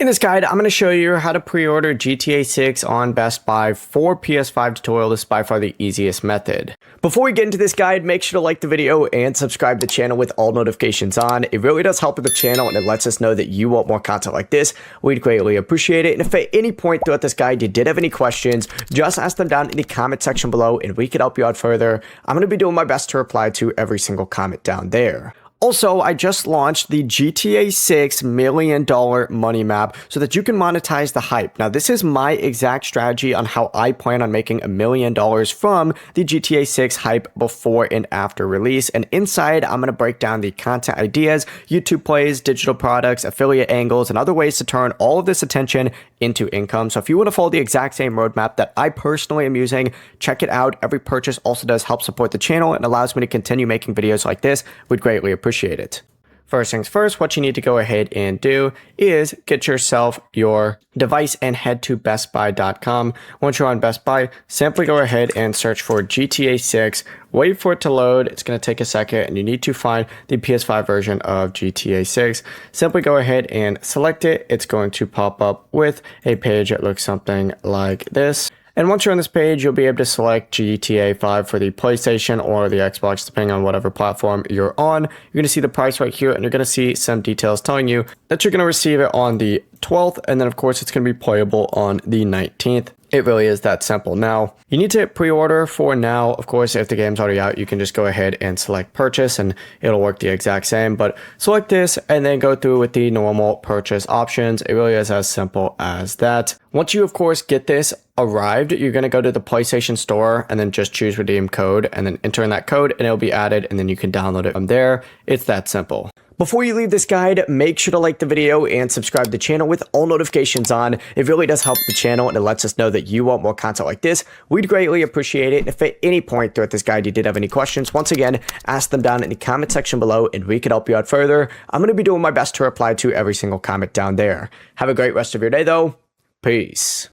In this guide, I'm going to show you how to pre-order GTA 6 on Best Buy for PS5 tutorial. This is by far the easiest method. Before we get into this guide, make sure to like the video and subscribe to the channel with all notifications on. It really does help with the channel and it lets us know that you want more content like this. We'd greatly appreciate it. And if at any point throughout this guide you did have any questions, just ask them down in the comment section below and we could help you out further. I'm going to be doing my best to reply to every single comment down there. Also, I just launched the GTA 6 $1 million money map so that you can monetize the hype. Now, this is my exact strategy on how I plan on making $1 million from the GTA 6 hype before and after release. And inside, I'm going to break down the content ideas, YouTube plays, digital products, affiliate angles, and other ways to turn all of this attention into income. So if you want to follow the exact same roadmap that I personally am using, check it out. Every purchase also does help support the channel and allows me to continue making videos like this. We'd greatly appreciate it. First things first, what you need to go ahead and do is get yourself your device and head to bestbuy.com. Once you're on Best Buy, simply go ahead and search for GTA 6. Wait for it to load. It's going to take a second and you need to find the PS5 version of GTA 6. Simply go ahead and select it. It's going to pop up with a page that looks something like this. And once you're on this page, you'll be able to select GTA 5 for the PlayStation or the Xbox, depending on whatever platform you're on. You're going to see the price right here, and you're going to see some details telling you that you're going to receive it on the 12th, and then of course it's going to be playable on the 19th. It really is that simple. Now, you need to hit pre-order for now. Of course, if the game's already out, you can just go ahead and select purchase and it'll work the exact same. But select this and then go through with the normal purchase options. It really is as simple as that. Once you, of course, get this arrived, you're going to go to the PlayStation Store and then just choose redeem code and then enter in that code and it'll be added and then you can download it from there. It's that simple. Before you leave this guide, make sure to like the video and subscribe to the channel with all notifications on. It really does help the channel and it lets us know that you want more content like this. We'd greatly appreciate it. And if at any point throughout this guide you did have any questions, once again, ask them down in the comment section below and we could help you out further. I'm going to be doing my best to reply to every single comment down there. Have a great rest of your day though. Peace.